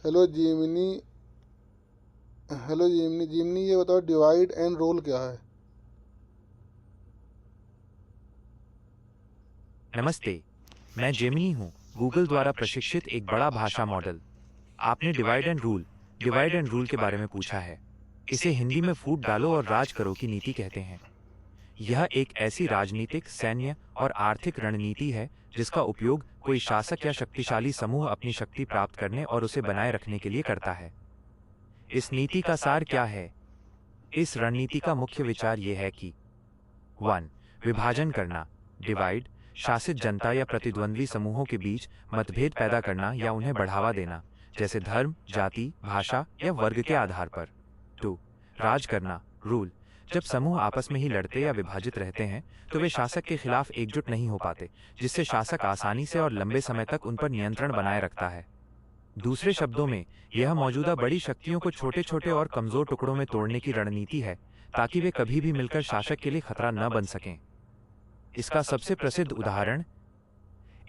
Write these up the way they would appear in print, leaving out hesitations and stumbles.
Hello जीमिनी। Hello जीमिनी जीमिनी, ये बताओ divide and role क्या है? नमस्ते। मैं जेमिनी हूँ, गूगल द्वारा प्रशिक्षित एक बड़ा भाषा मॉडल। आपने डिवाइड एंड रूल के बारे में पूछा है। इसे हिंदी में फूट डालो और राज करो की नीति कहते हैं। यह एक ऐसी राजनीतिक, सैन्य और आर्थिक रणनीति है जिसका उपयोग कोई शासक या शक्तिशाली समूह अपनी शक्ति प्राप्त करने और उसे बनाए रखने के लिए करता है। इस नीति का सार क्या है? इस रणनीति का मुख्य विचार यह है कि 1. विभाजन करना, डिवाइड, शासित जनता या प्रतिद्वंद्वी समूहों के बीच मतभेद पैदा करना या उन्हें बढ़ावा देना, जैसे धर्म, जाति, भाषा या वर्ग के आधार पर। 2. राज करना, रूल, जब समूह आपस में ही लड़ते या विभाजित रहते हैं तो वे शासक के खिलाफ एकजुट नहीं हो पाते, जिससे शासक आसानी से और लंबे समय तक उन पर नियंत्रण बनाए रखता है। दूसरे शब्दों में, यह मौजूदा बड़ी शक्तियों को छोटे छोटे और कमजोर टुकड़ों में तोड़ने की रणनीति है, ताकि वे कभी भी मिलकर शासक के लिए खतरा न बन सकें। इसका सबसे प्रसिद्ध उदाहरण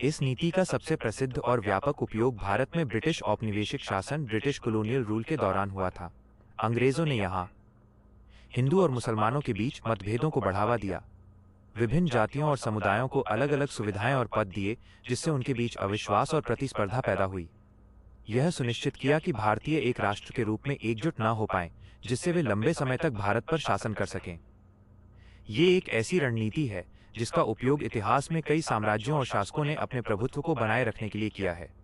इस नीति का सबसे प्रसिद्ध और व्यापक उपयोग भारत में ब्रिटिश औपनिवेशिक शासन, ब्रिटिश कॉलोनियल रूल के दौरान हुआ था। अंग्रेजों ने यहाँ हिंदू और मुसलमानों के बीच मतभेदों को बढ़ावा दिया, विभिन्न जातियों और समुदायों को अलग अलग सुविधाएं और पद दिए, जिससे उनके बीच अविश्वास और प्रतिस्पर्धा पैदा हुई। यह सुनिश्चित किया कि भारतीय एक राष्ट्र के रूप में एकजुट न हो पाएं, जिससे वे लंबे समय तक भारत पर शासन कर सकें। ये एक ऐसी रणनीति है जिसका उपयोग इतिहास में कई साम्राज्यों और शासकों ने अपने प्रभुत्व को बनाए रखने के लिए किया है।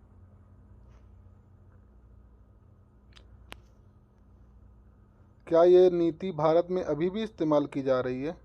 क्या ये नीति भारत में अभी भी इस्तेमाल की जा रही है?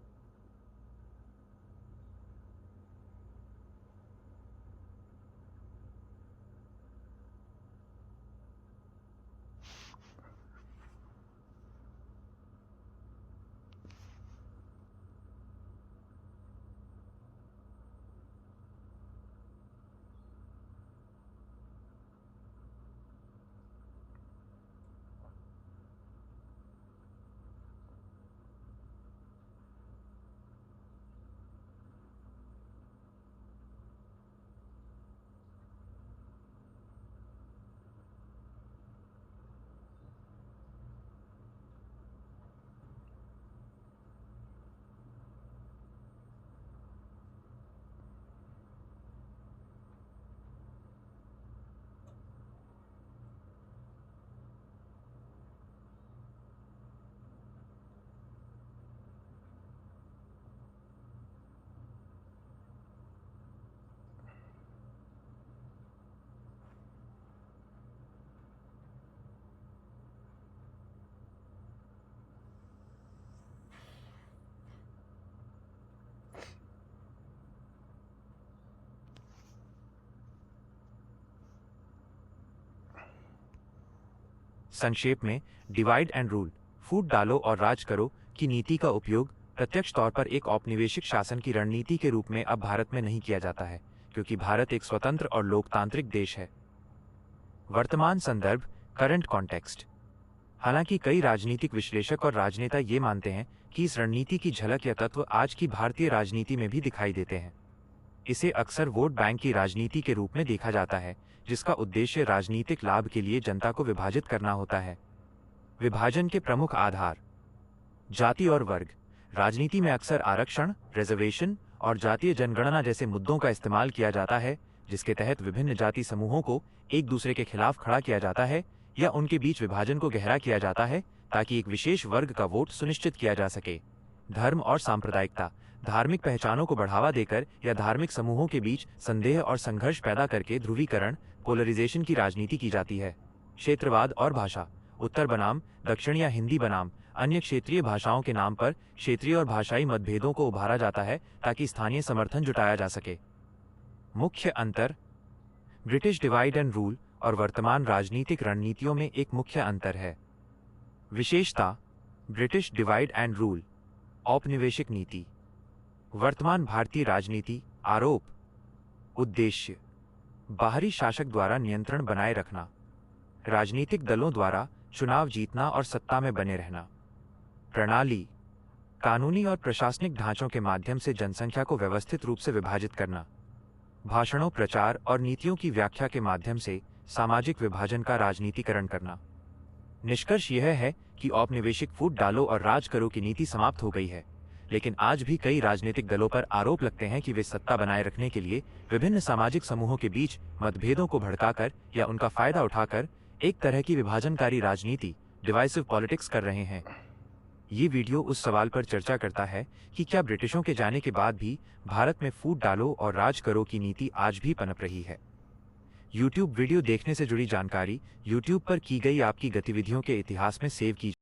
संक्षेप में, डिवाइड एंड रूल, फूट डालो और राज करो की नीति का उपयोग प्रत्यक्ष तौर पर एक औपनिवेशिक शासन की रणनीति के रूप में अब भारत में नहीं किया जाता है, क्योंकि भारत एक स्वतंत्र और लोकतांत्रिक देश है। वर्तमान संदर्भ, करंट कॉन्टेक्स्ट। हालांकि कई राजनीतिक विश्लेषक और राजनेता ये मानते हैं कि इस रणनीति की झलक या तत्व आज की भारतीय राजनीति में भी दिखाई देते हैं। इसे अक्सर वोट बैंक की राजनीति के रूप में देखा जाता है, जिसका उद्देश्य राजनीतिक लाभ के लिए जनता को विभाजित करना होता है। विभाजन के प्रमुख आधार: जाति और वर्ग। राजनीति में अक्सर आरक्षण, रिजर्वेशन और जातीय जनगणना जैसे मुद्दों का इस्तेमाल किया जाता है, जिसके तहत विभिन्न जाति समूहों को एक दूसरे के खिलाफ खड़ा किया जाता है या उनके बीच विभाजन को गहरा किया जाता है, ताकि एक विशेष वर्ग का वोट सुनिश्चित किया जा सके। धर्म और सांप्रदायिकता। धार्मिक पहचानों को बढ़ावा देकर या धार्मिक समूहों के बीच संदेह और संघर्ष पैदा करके ध्रुवीकरण, पोलराइजेशन की राजनीति की जाती है। क्षेत्रवाद और भाषा। उत्तर बनाम दक्षिण या हिंदी बनाम अन्य क्षेत्रीय भाषाओं के नाम पर क्षेत्रीय और भाषाई मतभेदों को उभारा जाता है, ताकि स्थानीय समर्थन जुटाया जा सके। मुख्य अंतर: ब्रिटिश डिवाइड एंड रूल और वर्तमान राजनीतिक रणनीतियों में एक मुख्य अंतर है। विशेषता: ब्रिटिश डिवाइड एंड रूल, औपनिवेशिक नीति। वर्तमान भारतीय राजनीति, आरोप, उद्देश्य: बाहरी शासक द्वारा नियंत्रण बनाए रखना, राजनीतिक दलों द्वारा चुनाव जीतना और सत्ता में बने रहना। प्रणाली: कानूनी और प्रशासनिक ढांचों के माध्यम से जनसंख्या को व्यवस्थित रूप से विभाजित करना। भाषणों, प्रचार और नीतियों की व्याख्या के माध्यम से सामाजिक विभाजन का राजनीतिकरण करना। निष्कर्ष यह है कि औपनिवेशिक फूट डालो और राज करो की नीति समाप्त हो गई है, लेकिन आज भी कई राजनीतिक दलों पर आरोप लगते हैं कि वे सत्ता बनाए रखने के लिए विभिन्न सामाजिक समूहों के बीच मतभेदों को भड़काकर या उनका फायदा उठाकर एक तरह की विभाजनकारी राजनीति, डिवाइसिव पॉलिटिक्स कर रहे हैं। ये वीडियो उस सवाल पर चर्चा करता है कि क्या ब्रिटिशों के जाने के बाद भी भारत में फूट डालो और राज करो की नीति आज भी पनप रही है। YouTube वीडियो देखने से जुड़ी जानकारी YouTube पर की गई आपकी गतिविधियों के इतिहास में सेव की